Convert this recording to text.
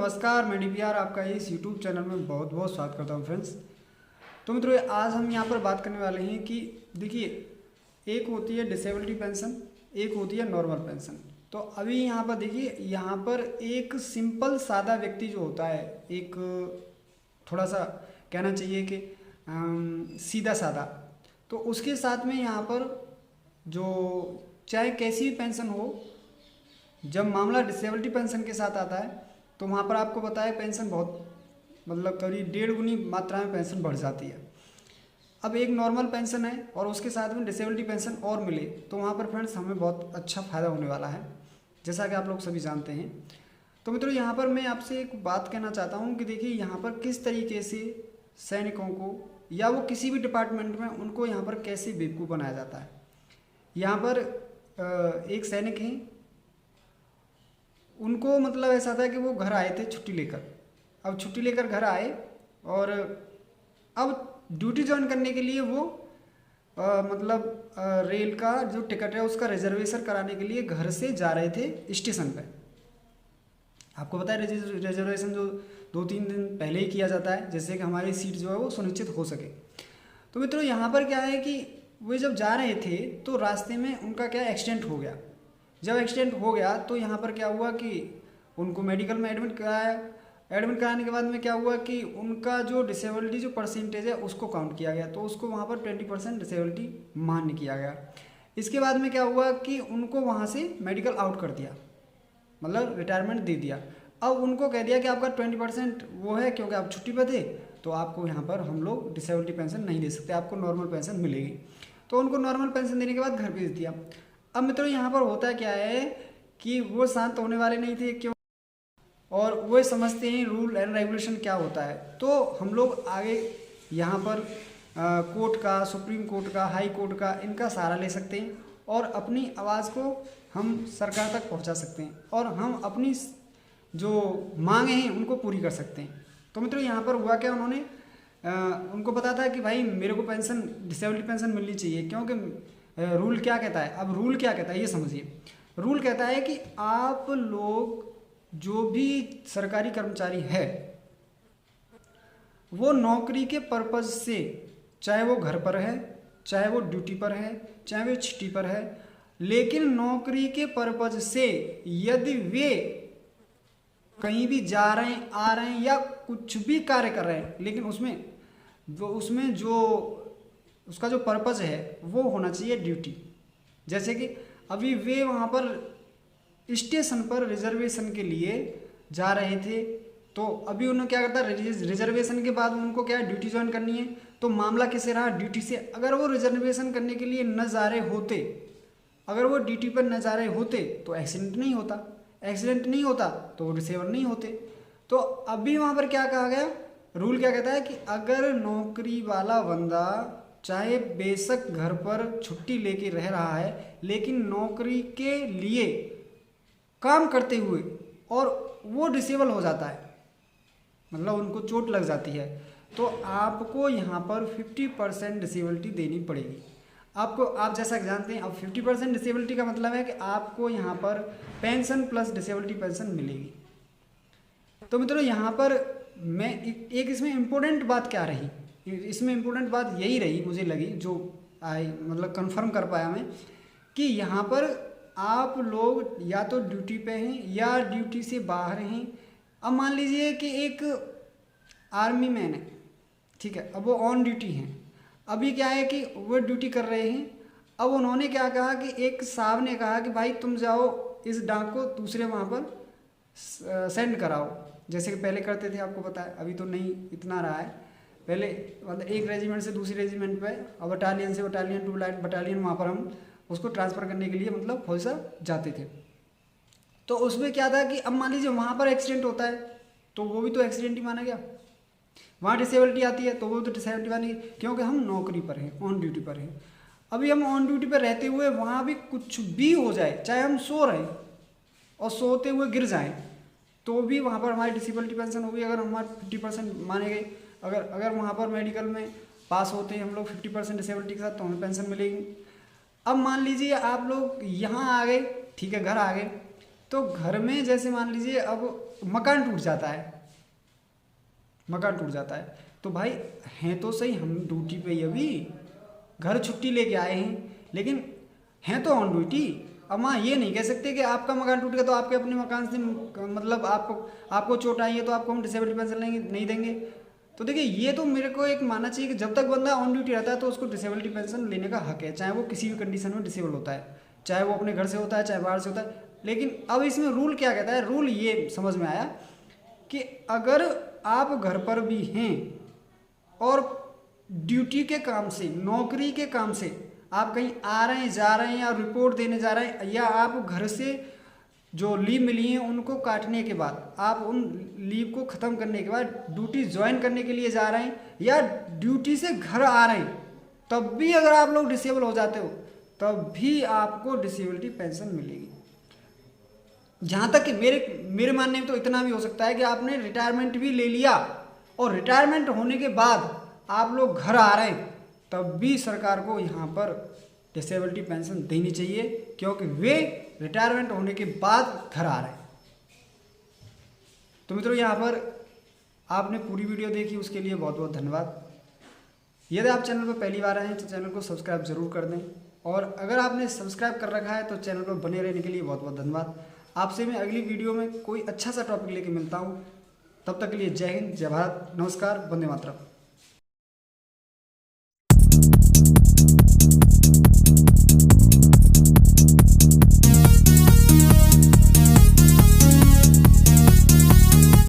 नमस्कार, मैं डीपीआर आपका इस यूट्यूब चैनल में बहुत बहुत स्वागत करता हूं फ्रेंड्स। तो मित्रों, आज हम यहां पर बात करने वाले हैं कि देखिए, एक होती है डिसेबिलिटी पेंशन, एक होती है नॉर्मल पेंशन। तो अभी यहां पर देखिए, यहां पर एक सिंपल सादा व्यक्ति जो होता है, एक थोड़ा सा कहना चाहिए कि सीधा सादा, तो उसके साथ में यहाँ पर जो चाहे कैसी भी पेंशन हो, जब मामला डिसेबिलिटी पेंशन के साथ आता है तो वहाँ पर आपको पता है पेंशन बहुत मतलब करीब 1.5 गुनी मात्रा में पेंशन बढ़ जाती है। अब एक नॉर्मल पेंशन है और उसके साथ में डिसेबिलिटी पेंशन और मिले तो वहाँ पर फ्रेंड्स हमें बहुत अच्छा फ़ायदा होने वाला है, जैसा कि आप लोग सभी जानते हैं। तो मित्रों, यहाँ पर मैं आपसे एक बात कहना चाहता हूँ कि देखिए, यहाँ पर किस तरीके से सैनिकों को या वो किसी भी डिपार्टमेंट में उनको यहाँ पर कैसे बेवकूफ़ बनाया जाता है। यहाँ पर एक सैनिक हैं, उनको मतलब ऐसा था कि वो घर आए थे छुट्टी लेकर। अब छुट्टी लेकर घर आए और अब ड्यूटी ज्वाइन करने के लिए वो रेल का जो टिकट है उसका रिजर्वेशन कराने के लिए घर से जा रहे थे स्टेशन पे। आपको पता है रिजर्वेशन जो 2-3 दिन पहले ही किया जाता है, जिससे कि हमारी सीट जो है वो सुनिश्चित हो सके। तो मित्रों, यहाँ पर क्या है कि वे जब जा रहे थे तो रास्ते में उनका क्या एक्सीडेंट हो गया। जब एक्सीडेंट हो गया तो यहाँ पर क्या हुआ कि उनको मेडिकल में एडमिट कराया। एडमिट कराने के बाद में क्या हुआ कि उनका जो डिसेबिलिटी जो परसेंटेज है उसको काउंट किया गया, तो उसको वहाँ पर 20% डिसेबिलिटी मान्य किया गया। इसके बाद में क्या हुआ कि उनको वहाँ से मेडिकल आउट कर दिया, मतलब रिटायरमेंट दे दिया। अब उनको कह दिया कि आपका 20% वो है, क्योंकि आप छुट्टी पर थे तो आपको यहाँ पर हम लोग डिसेबिलिटी पेंशन नहीं दे सकते, आपको नॉर्मल पेंशन मिलेगी। तो उनको नॉर्मल पेंशन देने के बाद घर भेज दिया। अब मित्रों, यहाँ पर होता क्या है कि वो शांत होने वाले नहीं थे, क्यों, और वो समझते हैं रूल एंड रेगुलेशन क्या होता है। तो हम लोग आगे यहाँ पर कोर्ट का, सुप्रीम कोर्ट का, हाई कोर्ट का, इनका सहारा ले सकते हैं और अपनी आवाज़ को हम सरकार तक पहुँचा सकते हैं और हम अपनी जो मांगे हैं उनको पूरी कर सकते हैं। तो मित्रों, यहाँ पर हुआ क्या, उन्होंने उनको पता था कि भाई मेरे को पेंशन, डिसेबिलिटी पेंशन मिलनी चाहिए, क्योंकि रूल क्या कहता है। अब रूल क्या कहता है ये समझिए। रूल कहता है कि आप लोग जो भी सरकारी कर्मचारी है वो नौकरी के पर्पज से, चाहे वो घर पर है, चाहे वो ड्यूटी पर है, चाहे वो छुट्टी पर है, लेकिन नौकरी के पर्पज से यदि वे कहीं भी जा रहे हैं, आ रहे हैं या कुछ भी कार्य कर रहे हैं, लेकिन उसमें जो उसका जो पर्पज़ है वो होना चाहिए ड्यूटी। जैसे कि अभी वे वहाँ पर स्टेशन पर रिजर्वेशन के लिए जा रहे थे, तो अभी उन्होंने क्या करता है, रिजर्वेशन के बाद उनको क्या ड्यूटी ज्वाइन करनी है। तो मामला किससे रहा, ड्यूटी से। अगर वो रिजर्वेशन करने के लिए न जा रहे होते, अगर वो ड्यूटी पर न जा रहे होते तो एक्सीडेंट नहीं होता, एक्सीडेंट नहीं होता तो वो डिसेबल नहीं होते। तो अभी वहाँ पर क्या कहा गया, रूल क्या कहता है कि अगर नौकरी वाला बंदा चाहे बेशक घर पर छुट्टी लेके रह रहा है, लेकिन नौकरी के लिए काम करते हुए और वो डिसेबल हो जाता है, मतलब उनको चोट लग जाती है, तो आपको यहाँ पर 50% डिसेबिलिटी देनी पड़ेगी। आपको, आप जैसा कि जानते हैं, अब 50% डिसेबिलिटी का मतलब है कि आपको यहाँ पर पेंशन प्लस डिसेबिलिटी पेंशन मिलेगी। तो मित्रों, यहाँ पर मैं एक इसमें इम्पोर्टेंट बात क्या रही, इसमें इम्पोर्टेंट बात यही रही, मुझे लगी, जो मतलब कंफर्म कर पाया मैं, कि यहाँ पर आप लोग या तो ड्यूटी पे हैं या ड्यूटी से बाहर हैं। अब मान लीजिए कि एक आर्मी मैन है, ठीक है, अब वो ऑन ड्यूटी हैं। अभी क्या है कि वो ड्यूटी कर रहे हैं। अब उन्होंने क्या कहा कि एक साहब ने कहा कि भाई तुम जाओ इस डाक को दूसरे वहाँ पर सेंड कराओ, जैसे कि पहले करते थे, आपको पता है, अभी तो नहीं इतना रहा है। पहले मतलब एक रेजिमेंट से दूसरी रेजिमेंट पे और बटालियन से बटालियन टू बटालियन वहाँ पर हम उसको ट्रांसफ़र करने के लिए मतलब फौज जाते थे। तो उसमें क्या था कि अब मान लीजिए वहाँ पर एक्सीडेंट होता है तो वो भी तो एक्सीडेंट ही माना गया। वहाँ डिसेबिलिटी आती है तो वो तो डिसेबिलिटी मानेगी, क्योंकि हम नौकरी पर हैं, ऑन ड्यूटी पर हैं। अभी हम ऑन ड्यूटी पर रहते हुए वहाँ भी कुछ भी हो जाए, चाहे हम सो रहे हैं और सोते हुए गिर जाएँ, तो भी वहाँ पर हमारी डिसेबिलिटी पेंशन होगी। अगर हमारे 50% माने गए, अगर वहाँ पर मेडिकल में पास होते हैं हम लोग 50% डिसेबिलिटी के साथ, तो हमें पेंशन मिलेगी। अब मान लीजिए आप लोग यहाँ आ गए, ठीक है, घर आ गए, तो घर में जैसे मान लीजिए अब मकान टूट जाता है, मकान टूट जाता है। तो भाई हैं तो सही हम ड्यूटी पे ही, अभी घर छुट्टी लेके आए हैं, लेकिन हैं तो ऑन ड्यूटी। अब वहाँ ये नहीं कह सकते कि आपका मकान टूट गया तो आपके अपने मकान से मतलब आपको चोट आई है तो आपको हम डिसेबिलिटी पेंशन लेंगे नहीं देंगे। तो देखिए ये तो मेरे को एक मानना चाहिए कि जब तक बंदा ऑन ड्यूटी रहता है तो उसको डिसेबिलिटी पेंशन लेने का हक है, चाहे वो किसी भी कंडीशन में डिसेबल होता है, चाहे वो अपने घर से होता है चाहे बाहर से होता है। लेकिन अब इसमें रूल क्या कहता है, रूल ये समझ में आया कि अगर आप घर पर भी हैं और ड्यूटी के काम से, नौकरी के काम से आप कहीं आ रहे हैं जा रहे हैं या रिपोर्ट देने जा रहे हैं, या आप घर से जो लीव मिली हैं उनको काटने के बाद आप उन लीव को ख़त्म करने के बाद ड्यूटी ज्वाइन करने के लिए जा रहे हैं या ड्यूटी से घर आ रहे हैं, तब भी अगर आप लोग डिसेबल हो जाते हो तब भी आपको डिसेबिलिटी पेंशन मिलेगी। जहाँ तक कि मेरे मानने में तो इतना भी हो सकता है कि आपने रिटायरमेंट भी ले लिया और रिटायरमेंट होने के बाद आप लोग घर आ रहे हैं, तब भी सरकार को यहाँ पर डिसेबिलिटी पेंशन देनी चाहिए, क्योंकि वे रिटायरमेंट होने के बाद घर आ रहे हैं। तो मित्रों यहाँ पर आपने पूरी वीडियो देखी, उसके लिए बहुत बहुत धन्यवाद। यदि आप चैनल पर पहली बार आए हैं तो चैनल को सब्सक्राइब जरूर कर दें, और अगर आपने सब्सक्राइब कर रखा है तो चैनल पर बने रहने के लिए बहुत बहुत धन्यवाद। आपसे मैं अगली वीडियो में कोई अच्छा सा टॉपिक लेके मिलता हूँ, तब तक के लिए जय हिंद, जय भारत, नमस्कार, वंदे मातरम।